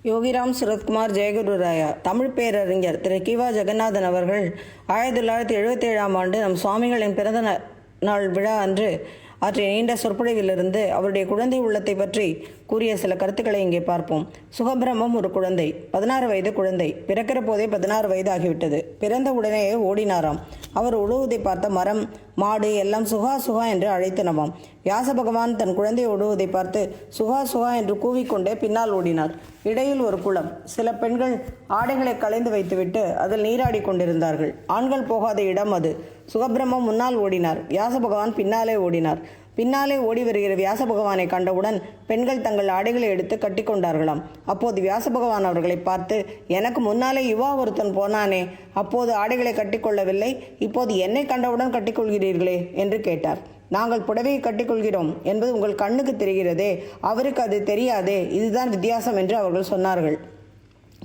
யோகிராம் சுரத்குமார் ஜெயகுருராயா தமிழ் பேரறிஞர் திரு கிவா ஜெகநாதன் அவர்கள் 1977ஆம் ஆண்டு நம் சுவாமிகளின் பிறந்த நாள் விழா அன்று ஆற்றிய நீண்ட சொற்பொழிவிலிருந்து அவருடைய குழந்தை உள்ளத்தை பற்றி கூறிய சில கருத்துக்களை இங்கே பார்ப்போம். சுகபிரமம் ஒரு குழந்தை, 16 வயது குழந்தை. பிறக்கிற போதே 16 வயது ஆகிவிட்டது. பிறந்த உடனே ஓடினாராம். அவர் உழுவதை பார்த்த மரம், மாடு எல்லாம் சுகா சுகா என்று அழைத்தனவாம். வியாச பகவான் தன் குழந்தை ஓடுவதை பார்த்து சுகா சுகா என்று கூவிக்கொண்டே பின்னால் ஓடினார். இடையில் ஒரு குளம். சில பெண்கள் ஆடைகளை களைந்து வைத்துவிட்டு அதில் நீராடி கொண்டிருந்தார்கள். ஆண்கள் போகாத இடம் அது. சுகபிரமம் முன்னால் ஓடினார். வியாச பகவான் பின்னாலே ஓடினார். பின்னாலே ஓடி வருகிற வியாச பகவானை கண்டவுடன் பெண்கள் தங்கள் ஆடைகளை எடுத்து கட்டி கொண்டார்களாம். அப்போது வியாச பகவான் அவர்களை பார்த்து, எனக்கு முன்னாலே யுவா ஒருத்தன் போனானே, அப்போது ஆடைகளை கட்டிக்கொள்ளவில்லை, இப்போது என்னை கண்டவுடன் கட்டிக்கொள்கிறீர்களே என்று கேட்டார். நாங்கள் புடவையை கட்டிக்கொள்கிறோம் என்பது உங்கள் கண்ணுக்கு தெரிகிறதே, அவருக்கு அது தெரியாதே, இதுதான் வித்தியாசம் என்று அவர்கள் சொன்னார்கள்.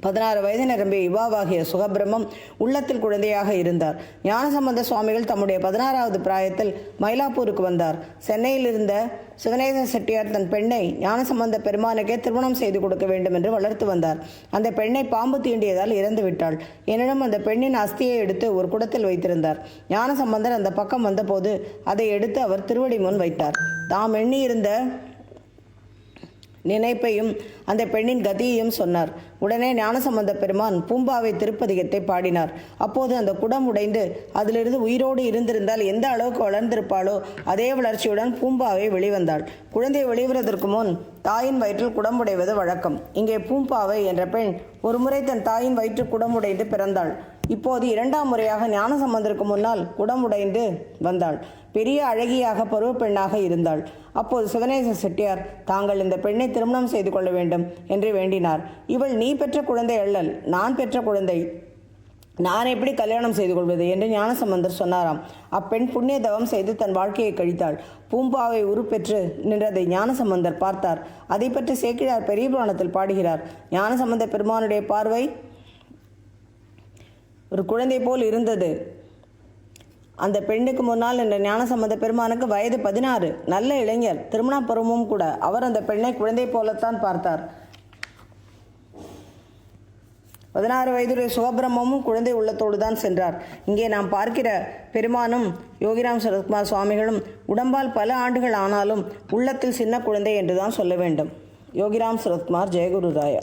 16 வயது நிரம்பிய யுவாவாகிய சுகபிரமம் உள்ளத்தில் குழந்தையாக இருந்தார். ஞானசம்பந்த சுவாமிகள் தம்முடைய 16வது பிராயத்தில் மயிலாப்பூருக்கு வந்தார். சென்னையில் இருந்த சிவநேச செட்டியார் தன் பெண்ணை ஞானசம்பந்த பெருமானுக்கே திருமணம் செய்து கொடுக்க வேண்டும் என்று வளர்த்து வந்தார். அந்த பெண்ணை பாம்பு தீண்டியதால் இறந்து விட்டாள். எனினும் அந்த பெண்ணின் அஸ்தியை எடுத்து ஒரு குடத்தில் வைத்திருந்தார். ஞானசம்பந்தர் அந்த பக்கம் வந்தபோது அதை எடுத்து அவர் திருவடி முன் வைத்தார். தாம் எண்ணியிருந்த நினைப்பையும் அந்த பெண்ணின் கதியையும் சொன்னார். உடனே ஞானசம்பந்த பெருமான் பூம்பாவை திருப்பதிகத்தை பாடினார். அப்போது அந்த குடம் உடைந்து அதிலிருந்து உயிரோடு இருந்திருந்தால் எந்த அளவுக்கு வளர்ந்திருப்பாளோ அதே வளர்ச்சியுடன் பூம்பாவை வெளிவந்தாள். குழந்தை வெளிவருவதற்கு முன் தாயின் வயிற்றில் குடமுடைவது வழக்கம். இங்கே பூம்பாவை என்ற பெண் ஒருமுறை தன் தாயின் வயிற்றில் குடமுடைந்து பிறந்தாள். இப்போது 2ஆம் முறையாக ஞானசம்பந்தருக்கு முன்னால் குடமுடைந்து வந்தாள். பெரிய அழகியாக பருவ பெண்ணாக இருந்தாள். அப்போது சிவநேச செட்டியார் தாங்கள் இந்த பெண்ணை திருமணம் செய்து கொள்ள வேண்டும் என்று வேண்டினார். இவள் நீ பெற்ற குழந்தை அல்லல், நான் பெற்ற குழந்தை, நான் எப்படி கல்யாணம் செய்து கொள்வது என்று ஞானசம்பந்தர் சொன்னாராம். அப்பெண் புண்ணிய தவம் செய்து தன் வாழ்க்கையை கழித்தாள். பூம்பாவை உருப்பெற்று நின்றதை ஞானசம்பந்தர் பார்த்தார். அதை பற்றி சேக்கிழார் பெரிய புராணத்தில் பாடுகிறார். ஞானசம்பந்த பெருமானுடைய பார்வை ஒரு குழந்தை போல் இருந்தது. அந்த பெண்ணுக்கு முன்னால் என்ற ஞானசம்பந்த பெருமானுக்கு வயது 16, நல்ல இளைஞர், திருமண பருவமும் கூட. அவர் அந்த பெண்ணை குழந்தை போலத்தான் பார்த்தார். 16 வயதுடைய சுகபிரமமும் குழந்தை உள்ளத்தோடு தான் சென்றார். இங்கே நாம் பார்க்கிற பெருமானும் யோகிராம் சுரத்குமார் சுவாமிகளும் உடம்பால் பல ஆண்டுகள் ஆனாலும் உள்ளத்தில் சின்ன குழந்தை என்றுதான் சொல்ல வேண்டும். யோகிராம் சுரத்குமார் ஜெயகுருராயா.